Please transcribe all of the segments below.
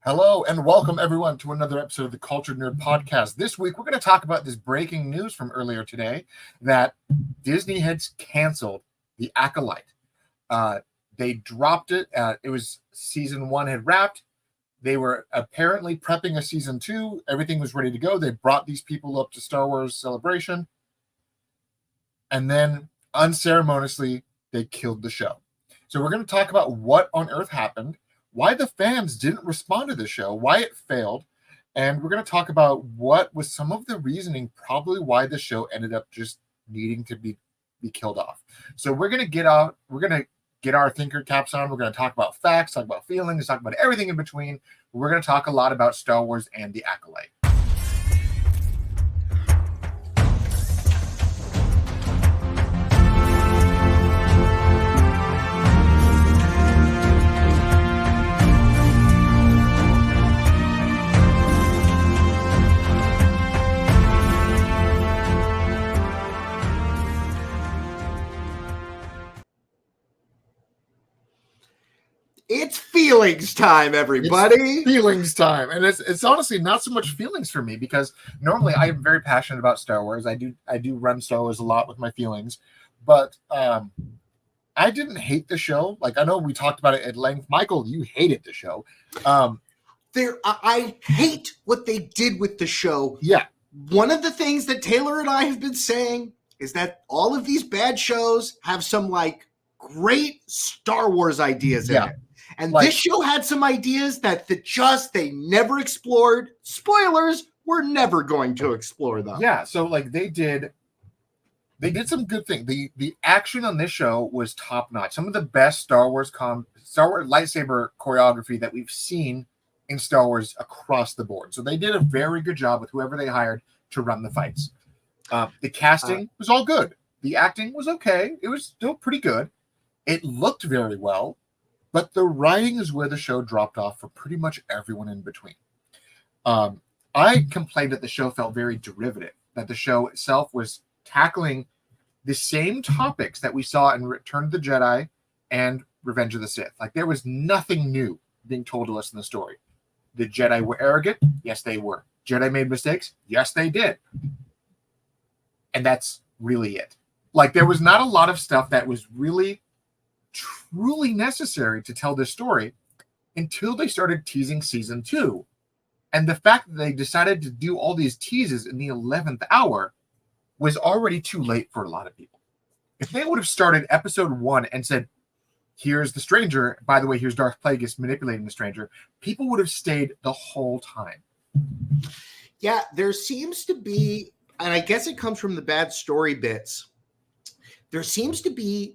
Hello and welcome everyone to another episode of the Cultured Nerd Podcast. This week we're going to talk about this breaking news from earlier today that Disney has canceled the Acolyte. They dropped it. It was season 1 had wrapped. They were apparently prepping a season 2. Everything was ready to go. They brought these people up to Star Wars Celebration. And then unceremoniously, they killed the show. So we're going to talk about what on earth happened, why the fans didn't respond to the show, why it failed, and we're going to talk about what was some of the reasoning probably why the show ended up just needing to be killed off. So we're going to get our thinker caps on. We're going to talk about facts, talk about feelings, talk about everything in between. We're going to talk a lot about Star Wars and the Acolyte. It's feelings time, everybody. It's feelings time. And it's honestly not so much feelings for me because normally I am very passionate about Star Wars. I do run Star Wars a lot with my feelings. But I didn't hate the show. Like, I know we talked about it at length. Michael, you hated the show. I hate what they did with the show. Yeah. One of the things that Taylor and I have been saying is that all of these bad shows have some great Star Wars ideas in it. And this show had some ideas that they never explored. Spoilers, we're never going to explore them. Yeah, so they did some good things. The action on this show was top notch. Some of the best Star Wars lightsaber choreography that we've seen in Star Wars across the board. So they did a very good job with whoever they hired to run the fights. The casting was all good. The acting was okay. It was still pretty good. It looked very well. But the writing is where the show dropped off for pretty much everyone in between. I complained that the show felt very derivative, that the show itself was tackling the same topics that we saw in Return of the Jedi and Revenge of the Sith. There was nothing new being told to us in the story. The Jedi were arrogant? Yes, they were. Jedi made mistakes? Yes, they did. And that's really it. There was not a lot of stuff that was really truly necessary to tell this story until they started teasing season 2. And the fact that they decided to do all these teases in the 11th hour was already too late for a lot of people. If they would have started episode 1 and said, here's the stranger, by the way, here's Darth Plagueis manipulating the stranger, people would have stayed the whole time. Yeah, there seems to be, and I guess it comes from the bad story bits, there seems to be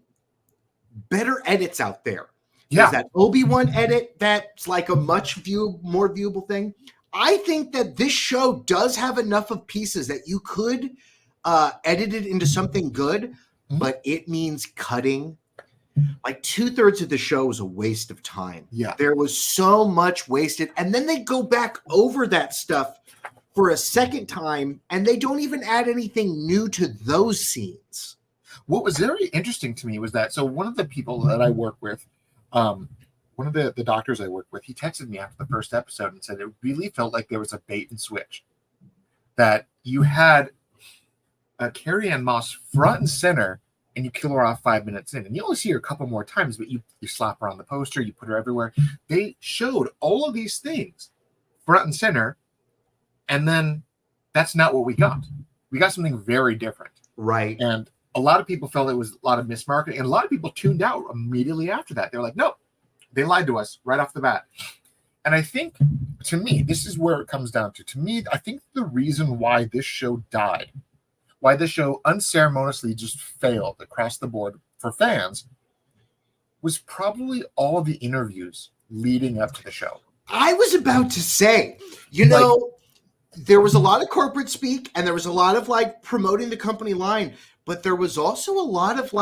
better edits out there. Yeah. There's that ObiWan edit that's a much more viewable thing. I think that this show does have enough of pieces that you could edit it into something good, but it means cutting. 2/3 of the show was a waste of time. Yeah. There was so much wasted. And then they go back over that stuff for a second time, and they don't even add anything new to those scenes. What was very interesting to me was that, so one of the people that I work with, one of the doctors I work with, he texted me after the first episode and said it really felt like there was a bait and switch. That you had Carrie-Anne Moss front and center, and you kill her off 5 minutes in. And you only see her a couple more times, but you slap her on the poster, you put her everywhere. They showed all of these things front and center, and then that's not what we got. We got something very different. Right. And a lot of people felt it was a lot of mismarketing, and a lot of people tuned out immediately after that. They're like, no, they lied to us right off the bat. And I think, to me, this is where it comes down to. To me, I think the reason why this show died, why this show unceremoniously just failed across the board for fans, was probably all the interviews leading up to the show. I was about to say, there was a lot of corporate speak, and there was a lot of promoting the company line. But there was also a lot of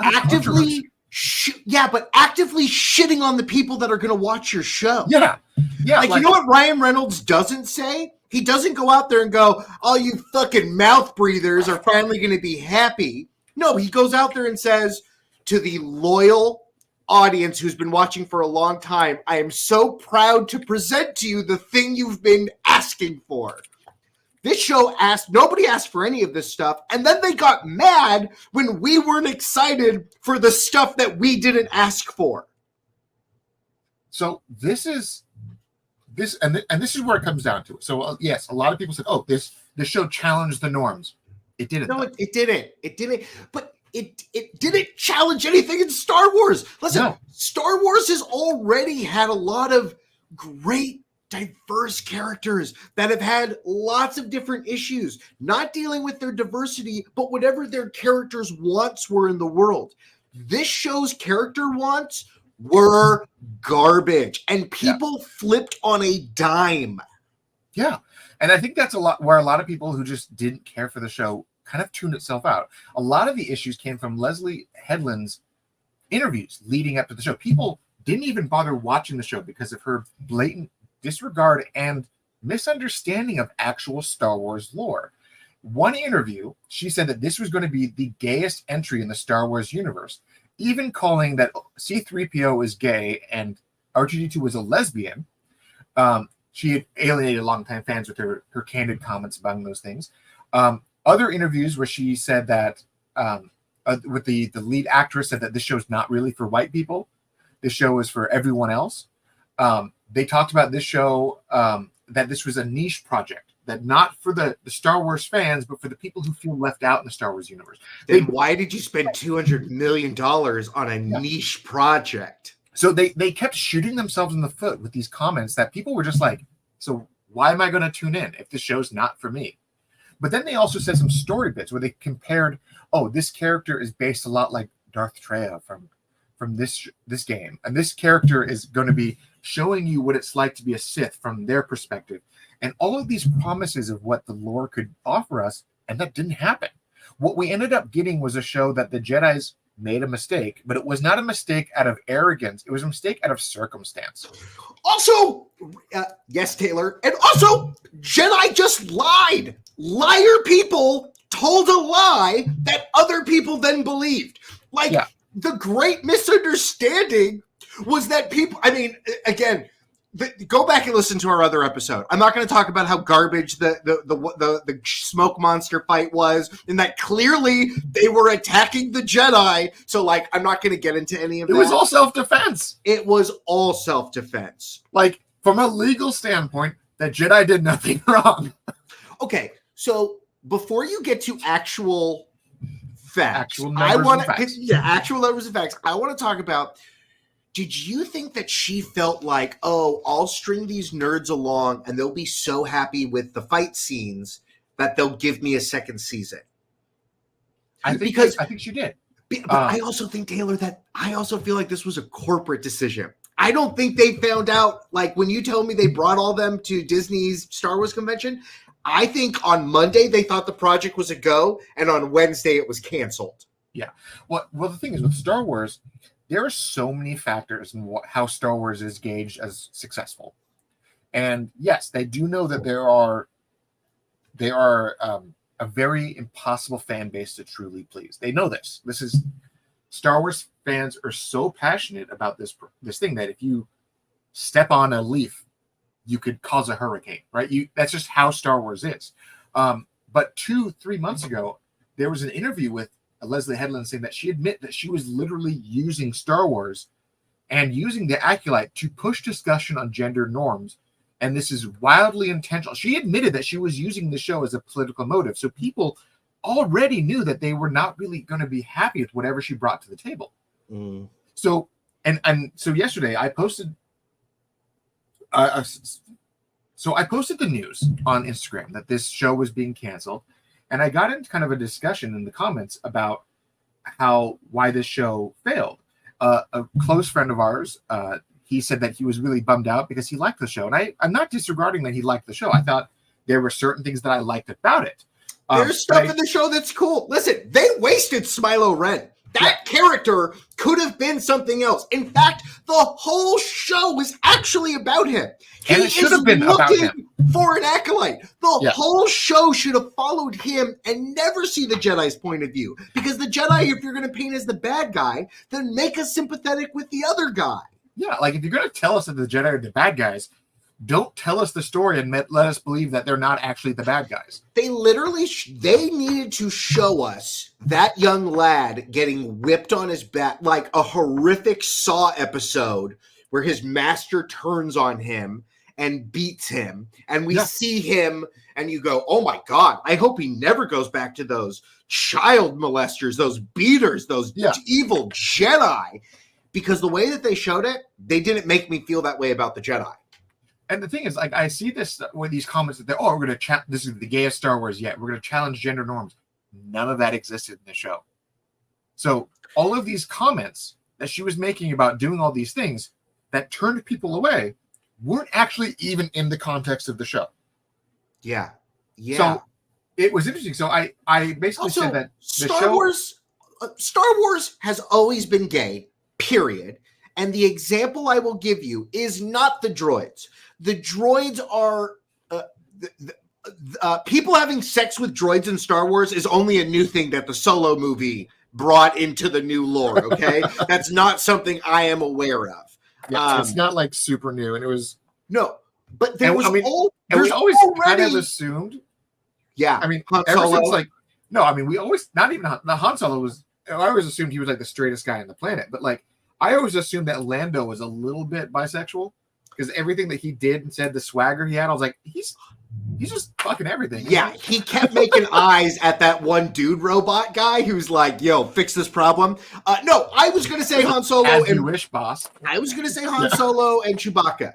actively shitting on the people that are going to watch your show. Yeah. You know what Ryan Reynolds doesn't say? He doesn't go out there and go, all you fucking mouth breathers are finally going to be happy. No, he goes out there and says to the loyal audience who's been watching for a long time, I am so proud to present to you the thing you've been asking for. This show nobody asked for any of this stuff, and then they got mad when we weren't excited for the stuff that we didn't ask for. So this is this where it comes down to it. So yes, a lot of people said, "Oh, this show challenged the norms." It didn't. No, it didn't. It didn't. But it didn't challenge anything in Star Wars. Listen, no. Star Wars has already had a lot of great, diverse characters that have had lots of different issues, not dealing with their diversity, but whatever their characters' wants were in the world. This show's character wants were garbage, and people flipped on a dime. Yeah, and I think that's where a lot of people who just didn't care for the show kind of tuned itself out. A lot of the issues came from Leslie Headland's interviews leading up to the show. People didn't even bother watching the show because of her blatant disregard and misunderstanding of actual Star Wars lore. One interview, she said that this was going to be the gayest entry in the Star Wars universe, even calling that C-3PO is gay and R2-D2 was a lesbian. She had alienated longtime fans with her candid comments about those things. Other interviews where she said that with the lead actress said that this show is not really for white people. This show is for everyone else. They talked about this show, that this was a niche project, that not for the Star Wars fans, but for the people who feel left out in the Star Wars universe. Then why did you spend $200 million on a niche project? So they kept shooting themselves in the foot with these comments that people were just like, so why am I going to tune in if the show's not for me? But then they also said some story bits where they compared, oh, this character is based a lot like Darth Treya from this game. And this character is going to be showing you what it's like to be a Sith from their perspective. And all of these promises of what the lore could offer us, and that didn't happen. What we ended up getting was a show that the Jedis made a mistake, but it was not a mistake out of arrogance. It was a mistake out of circumstance. Also, yes, Taylor, and also, Jedi just lied. Liar people told a lie that other people then believed. The great misunderstanding was that people, I mean, again, go back and listen to our other episode. I'm not going to talk about how garbage the smoke monster fight was, and that clearly they were attacking the Jedi. So, I'm not going to get into any of that. It was all self-defense. It was all self-defense. From a legal standpoint, the Jedi did nothing wrong. Okay, so before you get to actual facts, actual numbers and facts, I want to talk about, did you think that she felt like, oh, I'll string these nerds along and they'll be so happy with the fight scenes that they'll give me a second season? I think she did. But I also think, Taylor, that I also feel like this was a corporate decision. I don't think they found out, when you told me they brought all them to Disney's Star Wars convention, I think on Monday they thought the project was a go, and on Wednesday it was canceled. Yeah. Well, the thing is with Star Wars, there are so many factors in how Star Wars is gauged as successful. And yes, they do know that there are a very impossible fan base to truly please. They know this. This is Star Wars fans are so passionate about this thing that if you step on a leaf, you could cause a hurricane, right? That's just how Star Wars is. But 2-3 months ago, there was an interview with Leslie Headland saying that she admitted that she was literally using Star Wars and using the Acolyte to push discussion on gender norms. And this is wildly intentional. She admitted that she was using the show as a political motive. So people already knew that they were not really going to be happy with whatever she brought to the table. Mm. So, and so yesterday I posted, I posted the news on Instagram that this show was being canceled. And I got into kind of a discussion in the comments about why this show failed. A close friend of ours, he said that he was really bummed out because he liked the show. And I'm not disregarding that he liked the show. I thought there were certain things that I liked about it. There's stuff in the show that's cool. Listen, they wasted Smilo Ren. That character could have been something else. In fact, the whole show was actually about him. He And it should have been about him. For an acolyte. The whole show should have followed him and never see the Jedi's point of view. Because the Jedi, if you're going to paint as the bad guy, then make us sympathetic with the other guy. Yeah, like if you're going to tell us that the Jedi are the bad guys, don't tell us the story and let us believe that they're not actually the bad guys. They literally, they needed to show us that young lad getting whipped on his back, like a horrific Saw episode where his master turns on him and beats him. And we see him and you go, oh my God, I hope he never goes back to those child molesters, those beaters, those evil Jedi. Because the way that they showed it, they didn't make me feel that way about the Jedi. And the thing is, like, I see this with these comments that we're going to this is the gayest Star Wars yet. We're going to challenge gender norms. None of that existed in the show. So all of these comments that she was making about doing all these things that turned people away weren't actually even in the context of the show. Yeah. Yeah. So it was interesting. So I basically also, said that Star Wars has always been gay, period. And the example I will give you is not the droids. The droids are people having sex with droids in Star Wars is only a new thing that the Solo movie brought into the new lore. Okay, that's not something I am aware of. Yeah, it's not like super new, and it was but there was we always kind of assumed. Yeah, I mean, Han ever Solo. since we always not even the Han Solo was. I always assumed he was like the straightest guy on the planet, but like. I always assumed that Lando was a little bit bisexual because everything that he did and said, the swagger he had, I was like, he's just fucking everything. Yeah, he kept making eyes at that one dude robot guy who's like, yo, fix this problem. No, I was going to say Han Solo. As you wish, boss. I was going to say Han Solo and Chewbacca.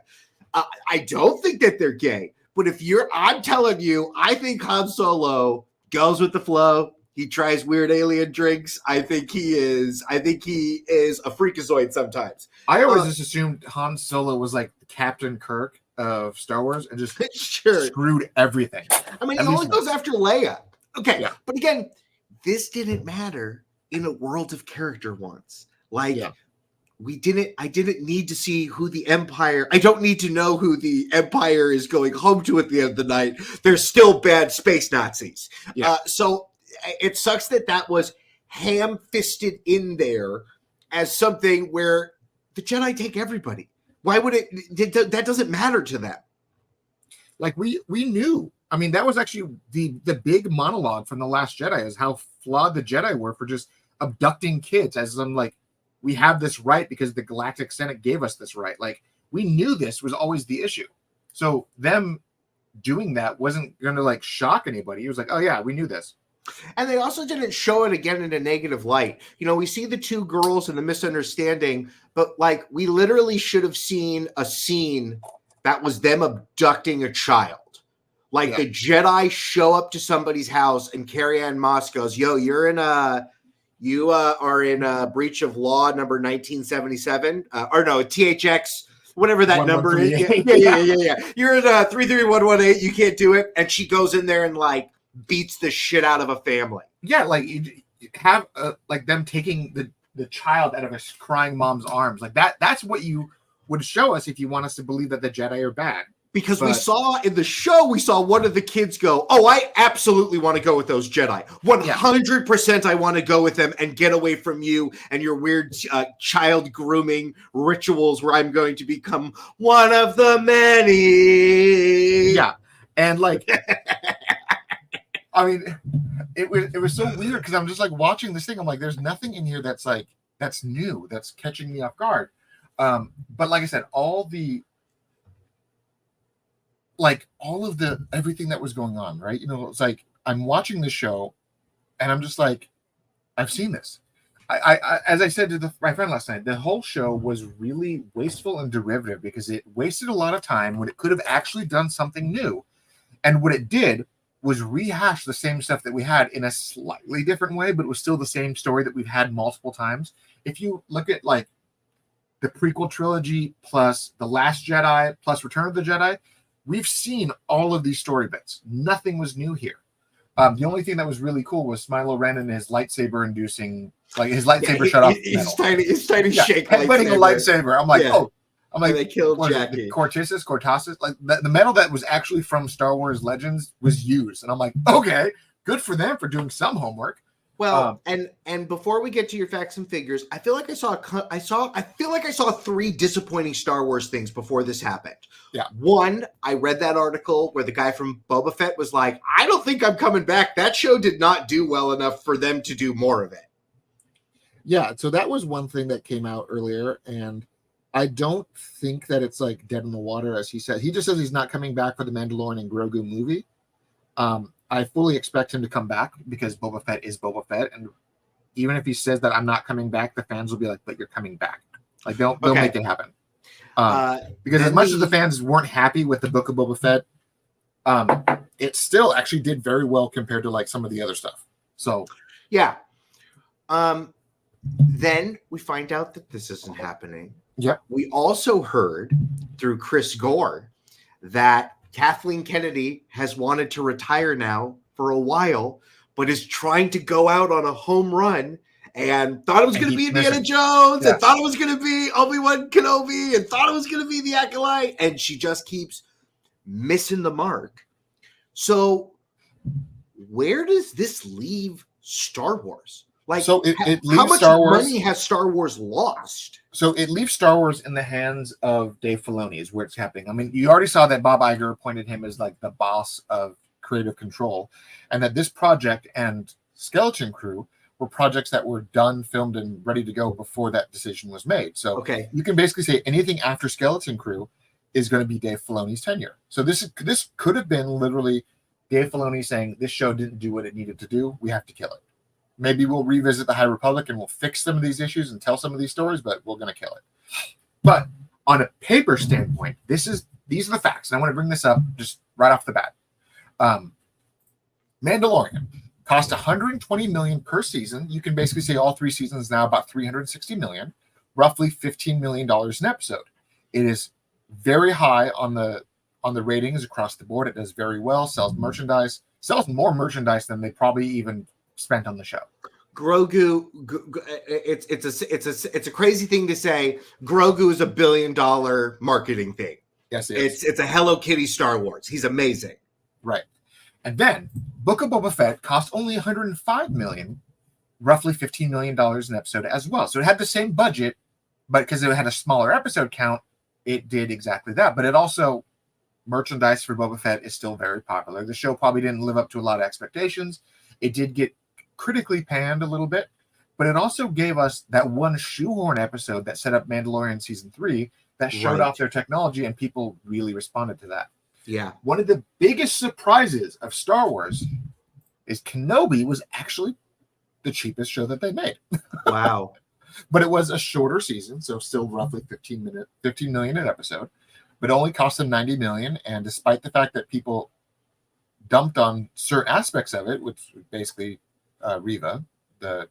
I don't think that they're gay, but I'm telling you, I think Han Solo goes with the flow. He tries weird alien drinks. I think he is a freakazoid sometimes. I always just assumed Han Solo was like Captain Kirk of Star Wars and just screwed everything. I mean, he only goes after Leia. Okay, but again, this didn't matter in a world of character once. Like, I didn't need to see who the Empire. I don't need to know who the Empire is going home to at the end of the night. They're still bad space Nazis. Yeah. So it sucks that was ham-fisted in there as something where the Jedi take everybody. Why would that doesn't matter to them? Like we knew. I mean, that was actually the big monologue from The Last Jedi is how flawed the Jedi were for just abducting kids as I'm like, we have this right because the Galactic Senate gave us this right. Like we knew this was always the issue. So them doing that wasn't going to like shock anybody. It was like, oh yeah, we knew this. And they also didn't show it again in a negative light. You know, we see the two girls and the misunderstanding, but like we literally should have seen a scene that was them abducting a child. Like the Jedi show up to somebody's house and Carrie-Anne Moss goes, yo, you are in a breach of law number 1977 or no, THX, whatever that number is. Yeah. You're in 33118. You can't do it. And she goes in there and like beats the shit out of a family. Yeah, like you have like them taking the child out of a crying mom's arms. Like that's what you would show us if you want us to believe that the Jedi are bad. Because we saw in the show, we saw one of the kids go, oh, I absolutely want to go with those Jedi. 100% I want to go with them and get away from you and your weird child grooming rituals where I'm going to become one of the many. Yeah. And like... I mean, it was so weird because I'm just like watching this thing. I'm like, there's nothing in here that's new, that's catching me off guard. But like I said, all of the everything that was going on, right? You know, it's like I'm watching the show and I'm just like, I've seen this. I as I said to my friend last night, the whole show was really wasteful and derivative because it wasted a lot of time when it could have actually done something new. And what it did was rehash the same stuff that we had in a slightly different way, but it was still the same story that we've had multiple times. If you look at like the prequel trilogy plus The Last Jedi plus Return of the Jedi, we've seen all of these story bits. Nothing was new here. The only thing that was really cool was Milo Ren and his lightsaber-inducing Like his lightsaber shut off. He's tiny shake headbutting a lightsaber. I'm like, oh, I'm like, they killed what Jackie. Is it, Cortasis, like the metal that was actually from Star Wars Legends was used, and I'm like, okay, good for them for doing some homework. Well, and before we get to your facts and figures, I feel like I saw 3 disappointing Star Wars things before this happened. Yeah. One, I read that article where the guy from Boba Fett was like, I don't think I'm coming back. That show did not do well enough for them to do more of it. Yeah, so that was one thing that came out earlier, and I don't think that it's like dead in the water, as he said. He just says he's not coming back for the Mandalorian and Grogu movie. I fully expect him to come back because Boba Fett is Boba Fett, and even if he says that I'm not coming back, the fans will be like, "But you're coming back." Like they'll make it happen. Because as much as the fans weren't happy with the Book of Boba Fett, it still actually did very well compared to like some of the other stuff. So yeah. Then we find out that this isn't happening. Yep. We also heard through Chris Gore that Kathleen Kennedy has wanted to retire now for a while, but is trying to go out on a home run and thought it was going to be Indiana Jones and thought it was going to be ObiWan Kenobi and thought it was going to be the Acolyte. And she just keeps missing the mark. So where does this leave Star Wars? Like, so it leaves how much Star Wars, money has Star Wars lost? So it leaves Star Wars in the hands of Dave Filoni is where it's happening. I mean, you already saw that Bob Iger appointed him as like the boss of creative control, and that this project and Skeleton Crew were projects that were done, filmed, and ready to go before that decision was made. So you can basically say anything after Skeleton Crew is going to be Dave Filoni's tenure. So this could have been literally Dave Filoni saying this show didn't do what it needed to do. We have to kill it. Maybe we'll revisit the High Republic and we'll fix some of these issues and tell some of these stories, but we're going to kill it. But on a paper standpoint, these are the facts. And I want to bring this up just right off the bat. Mandalorian cost $120 million per season. You can basically say all 3 seasons now about $360 million, roughly $15 million an episode. It is very high on the ratings across the board. It does very well, sells more merchandise than they probably even spent on the show. Grogu, it's a crazy thing to say. Grogu is $1 billion marketing thing. Yes, it's a Hello Kitty Star Wars. He's amazing, right? And then Book of Boba Fett cost only $105 million, roughly $15 million an episode as well. So it had the same budget, but because it had a smaller episode count, it did exactly that. But it also merchandise for Boba Fett is still very popular. The show probably didn't live up to a lot of expectations. It did get critically panned a little bit, but it also gave us that one shoehorn episode that set up Mandalorian season 3 that showed off their technology, and people really responded to that. Yeah. One of the biggest surprises of Star Wars is Kenobi was actually the cheapest show that they made. Wow. But it was a shorter season, so still roughly 15 million an episode, but only cost them $90 million. And despite the fact that people dumped on certain aspects of it, which basically Reva, the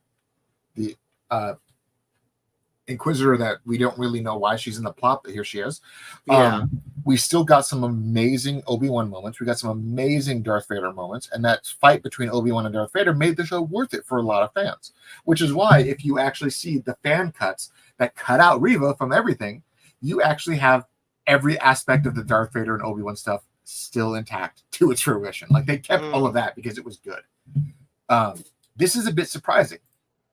Inquisitor that we don't really know why she's in the plot, but here she is. We still got some amazing Obi-Wan moments. We got some amazing Darth Vader moments, and that fight between Obi-Wan and Darth Vader made the show worth it for a lot of fans, which is why if you actually see the fan cuts that cut out Reva from everything, you actually have every aspect of the Darth Vader and Obi-Wan stuff still intact to its fruition. Like they kept all of that because it was good. This is a bit surprising.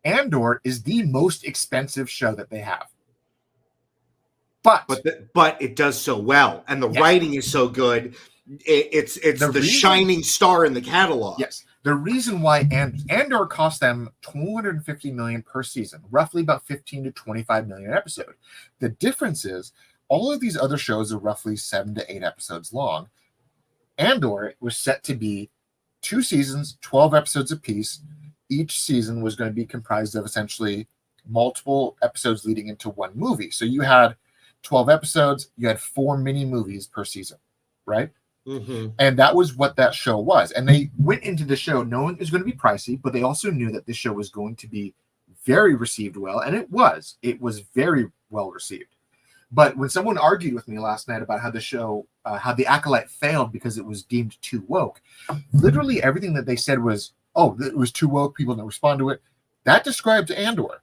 Andor is the most expensive show that they have. But it does so well, and the writing is so good. It's the shining star in the catalog. Yes. The reason why Andor cost them $250 million per season, roughly about $15 to $25 million an episode. The difference is all of these other shows are roughly 7 to 8 episodes long. Andor was set to be 2 seasons, 12 episodes apiece. Each season was going to be comprised of essentially multiple episodes leading into one movie. So you had 12 episodes, you had 4 mini movies per season, right? Mm-hmm. And that was what that show was. And they went into the show knowing it was going to be pricey, but they also knew that this show was going to be very received well. And it was very well received. But when someone argued with me last night about how the show, how the Acolyte failed because it was deemed too woke, literally everything that they said was, oh, it was too woke, people didn't respond to it. That describes Andor.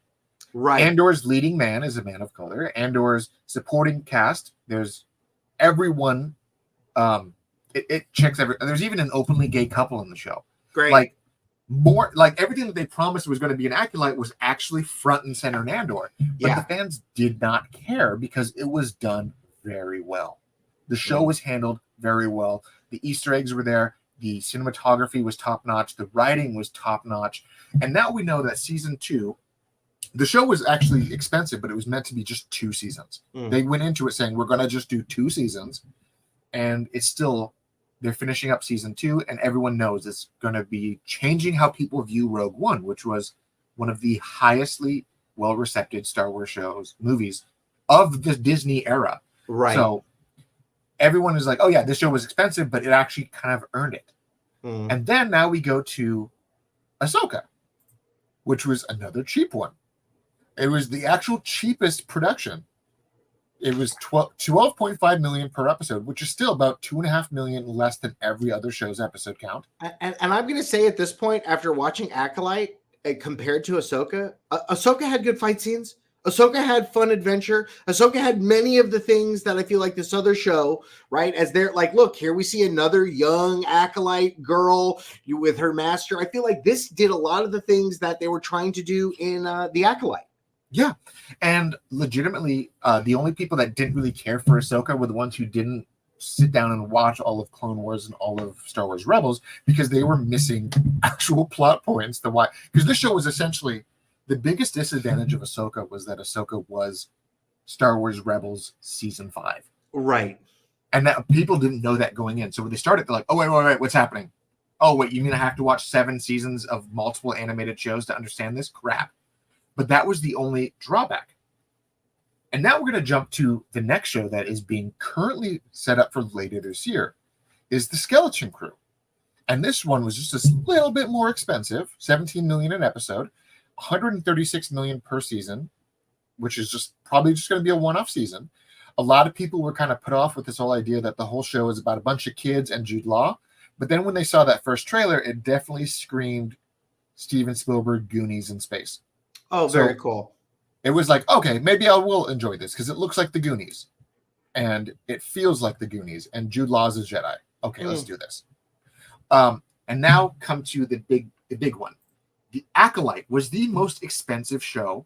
Right. Andor's leading man is a man of color. Andor's supporting cast, there's everyone. It checks every. There's even an openly gay couple in the show. Great. Like more, like everything that they promised was going to be an Acolyte was actually front and center in Andor. But the fans did not care because it was done very well. The show was handled very well. The Easter eggs were there. The cinematography was top notch. The writing was top notch. And now we know that season 2. The show was actually expensive, but it was meant to be just 2 seasons. They went into it saying, we're going to just do 2 seasons. And it's still, they're finishing up season 2, and everyone knows it's going to be changing how people view Rogue One, which was one of the highestly well-received Star Wars movies of the Disney era. Right. So everyone is like, oh yeah, this show was expensive, but it actually kind of earned it. And then now we go to Ahsoka, which was another cheap one. It was the actual cheapest production. It was 12.5 million per episode, which is still about 2.5 million less than every other show's episode count. And I'm going to say at this point, after watching Acolyte compared to Ahsoka, Ahsoka had good fight scenes. Ahsoka had fun adventure. Ahsoka had many of the things that I feel like this other show, right? As they're like, look, here we see another young Acolyte girl with her master. I feel like this did a lot of the things that they were trying to do in The Acolyte. Yeah. And legitimately, the only people that didn't really care for Ahsoka were the ones who didn't sit down and watch all of Clone Wars and all of Star Wars Rebels because they were missing actual plot points. Because this show was essentially the biggest disadvantage of Ahsoka was that Ahsoka was Star Wars Rebels season 5. Right. And that people didn't know that going in. So when they started, they're like, oh, wait, what's happening? Oh, wait, you mean I have to watch 7 seasons of multiple animated shows to understand this? Crap. But that was the only drawback. And now we're going to jump to the next show that is being currently set up for later this year, is The Skeleton Crew. And this one was just a little bit more expensive, $17 million an episode, $136 million per season, which is probably just going to be a one-off season. A lot of people were kind of put off with this whole idea that the whole show is about a bunch of kids and Jude Law. But then when they saw that first trailer, it definitely screamed Steven Spielberg Goonies in space. Oh, very cool. It was like, okay, maybe I will enjoy this because it looks like the Goonies. And it feels like the Goonies. And Jude Law's a Jedi. Okay, let's do this. And now come to the big one. The Acolyte was the most expensive show,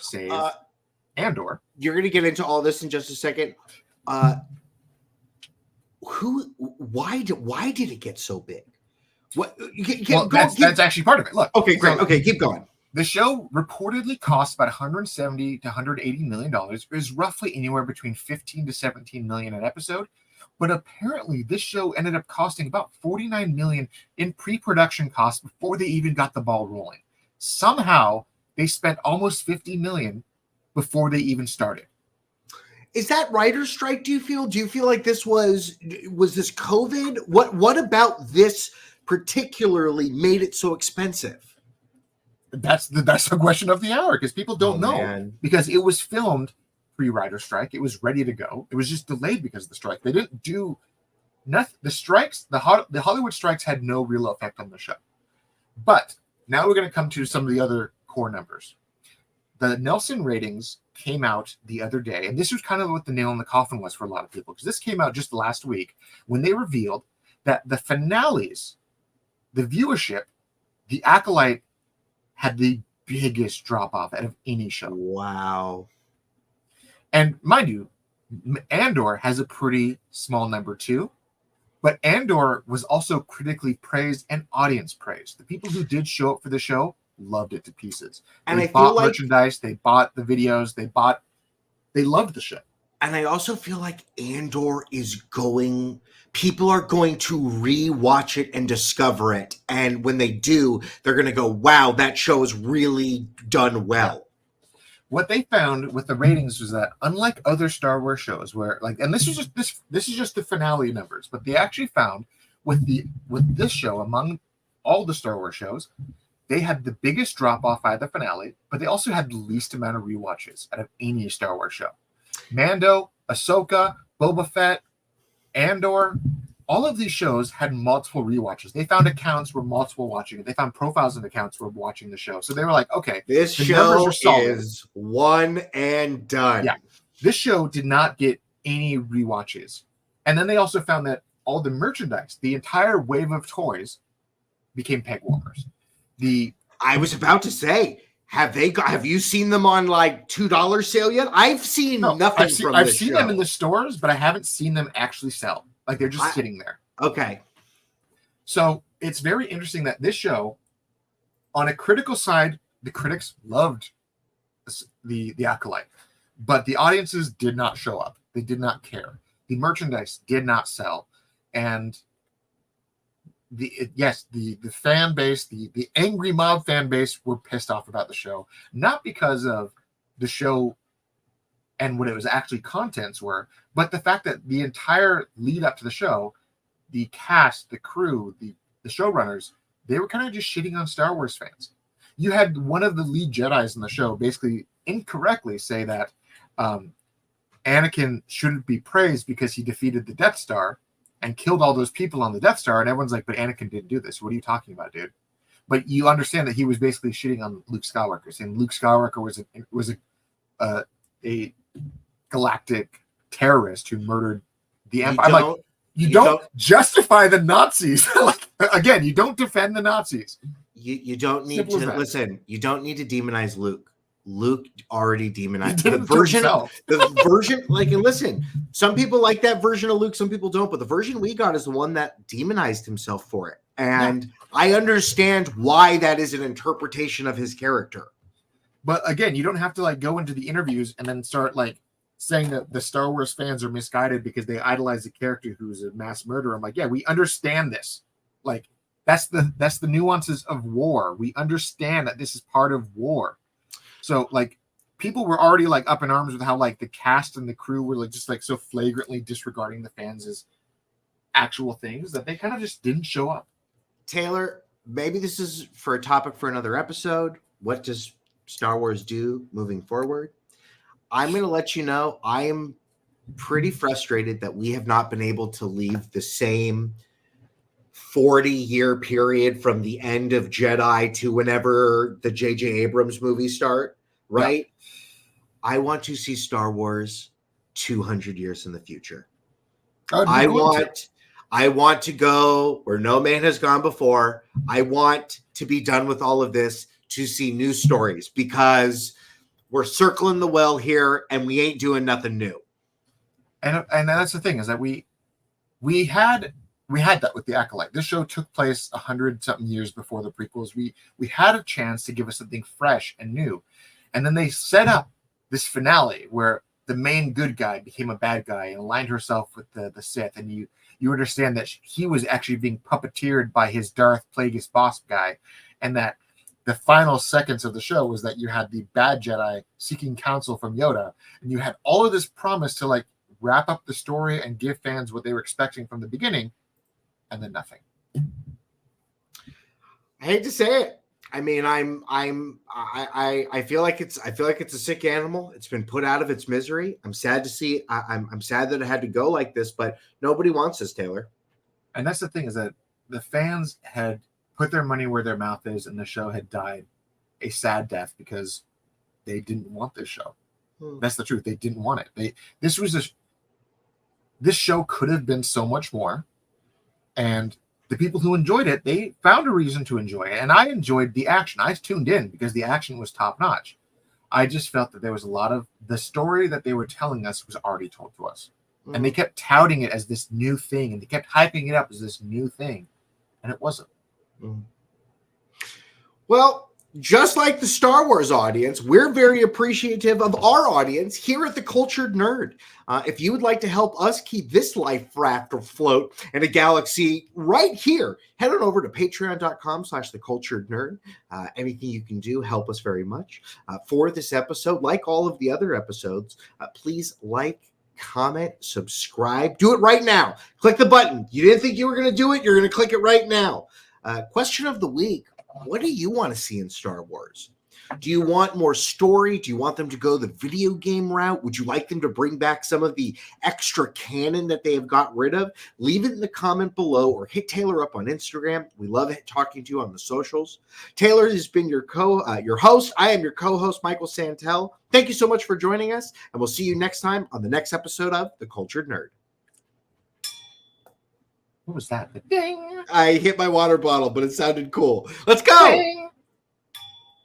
save Andor. You're going to get into all this in just a second. Why did it get so big? That's actually part of it. Look. Okay, great. Okay, keep going. The show reportedly cost about $170 to $180 million. It was roughly anywhere between 15 to 17 million an episode. But apparently this show ended up costing about $49 million in pre-production costs before they even got the ball rolling. Somehow they spent almost $50 million before they even started. Is that writer's strike, do you feel? Do you feel like this was this COVID? What about this particularly made it so expensive? That's the question of the hour because people don't know. Man. Because it was filmed pre-writer strike. It was ready to go. It was just delayed because of the strike. They didn't do nothing. The strikes, the Hollywood strikes had no real effect on the show. But now we're going to come to some of the other core numbers. The Nielsen ratings came out the other day, and this was kind of what the nail in the coffin was for a lot of people because this came out just last week when they revealed that the finales, the viewership, The Acolyte had the biggest drop off out of any show. Wow. And mind you, Andor has a pretty small number too, but Andor was also critically praised and audience praised. The people who did show up for the show loved it to pieces. And they I bought feel like merchandise, they bought the videos, they loved the show. And I also feel like Andor people are going to rewatch it and discover it. And when they do, they're going to go, wow, that show is really done well. Yeah. What they found with the ratings was that unlike other Star Wars shows where and this is just the finale numbers, but they actually found with this show among all the Star Wars shows, they had the biggest drop off out of the finale, but they also had the least amount of rewatches out of any Star Wars show. Mando, Ahsoka, Boba Fett, Andor, all of these shows had multiple rewatches. They found accounts were multiple watching it. They found profiles of accounts were watching the show. So they were like, okay, This the numbers show are solid. is one and done. Yeah. This show did not get any rewatches. And then they also found that all the merchandise, the entire wave of toys, became peg warmers. I was about to say, have you seen them on like $2 sale yet? I've seen nothing from this I've seen show. them in the stores, but I haven't seen them actually sell. Like they're just sitting there. Okay. So it's very interesting that this show, on a critical side, the critics loved the Acolyte, but the audiences did not show up. They did not care. The merchandise did not sell, and the fan base, the angry mob fan base, were pissed off about the show, not because of the show and what it was actually contents were, but the fact that the entire lead up to the show, the cast, the crew, the showrunners, they were kind of just shitting on Star Wars fans. You had one of the lead Jedis in the show basically incorrectly say that Anakin shouldn't be praised because he defeated the Death Star and killed all those people on the Death Star. And everyone's like, but Anakin didn't do this. What are you talking about, dude? But you understand that he was basically shitting on Luke Skywalker, saying Luke Skywalker was a galactic terrorist who murdered the Empire. I'm like, you don't justify the Nazis. Like, again, you don't defend the Nazis. You don't need Simple to listen. You don't need to demonize Luke. Luke already demonized He the did it version. himself. The version, like, and listen, some people like that version of Luke, some people don't. But the version we got is the one that demonized himself for it, and I understand why that is an interpretation of his character. But again, you don't have to like go into the interviews and then start like saying that the Star Wars fans are misguided because they idolize a character who's a mass murderer. I'm like, yeah, we understand this. Like, that's the nuances of war. We understand that this is part of war. So like people were already like up in arms with how like the cast and the crew were like just like so flagrantly disregarding the fans as actual things that they kind of just didn't show up. Taylor, maybe this is for a topic for another episode. What does Star Wars do moving forward? I'm going to let you know I am pretty frustrated that we have not been able to leave the same 40-year period from the end of Jedi to whenever the J.J. Abrams movies start, right? Yeah. I want to see Star Wars 200 years in the future. I want to go where no man has gone before. I want to be done with all of this to see new stories because we're circling the well here and we ain't doing nothing new. And that's the thing is that we had that with the Acolyte. This show took place 100-something years before the prequels. We had a chance to give us something fresh and new. And then they set up this finale where the main good guy became a bad guy and aligned herself with the Sith. And you understand that he was actually being puppeteered by his Darth Plagueis boss guy. And that the final seconds of the show was that you had the bad Jedi seeking counsel from Yoda. And you had all of this promise to like wrap up the story and give fans what they were expecting from the beginning. And then nothing. I hate to say it. I mean, I feel like it's a sick animal. It's been put out of its misery. I'm sad to see. I'm sad that it had to go like this, but nobody wants this, Taylor. And that's the thing is that the fans had put their money where their mouth is, and the show had died a sad death because they didn't want this show. That's the truth. They didn't want it. This show could have been so much more. And the people who enjoyed it, they found a reason to enjoy it. And I enjoyed the action. I tuned in because the action was top notch. I just felt that there was a lot of the story that they were telling us was already told to us. And they kept touting it as this new thing. And they kept hyping it up as this new thing. And it wasn't. Well, just like the Star Wars audience, we're very appreciative of our audience here at The Cultured Nerd. If you would like to help us keep this life raft afloat in a galaxy right here, head on over to patreon.com/theculturednerd. Anything you can do, help us very much. For this episode, like all of the other episodes, please like, comment, subscribe. Do it right now. Click the button. You didn't think you were going to do it? You're going to click it right now. Question of the week. What do you want to see in Star Wars? Do you want more story? Do you want them to go the video game route? Would you like them to bring back some of the extra canon that they have got rid of? Leave it in the comment below or hit Taylor up on Instagram. We love talking to you on the socials. Taylor has been your host. I am your co-host, Michael Santel. Thank you so much for joining us, and we'll see you next time on the next episode of The Cultured Nerd. What was that? The ding. I hit my water bottle, but it sounded cool. Let's go. Ding.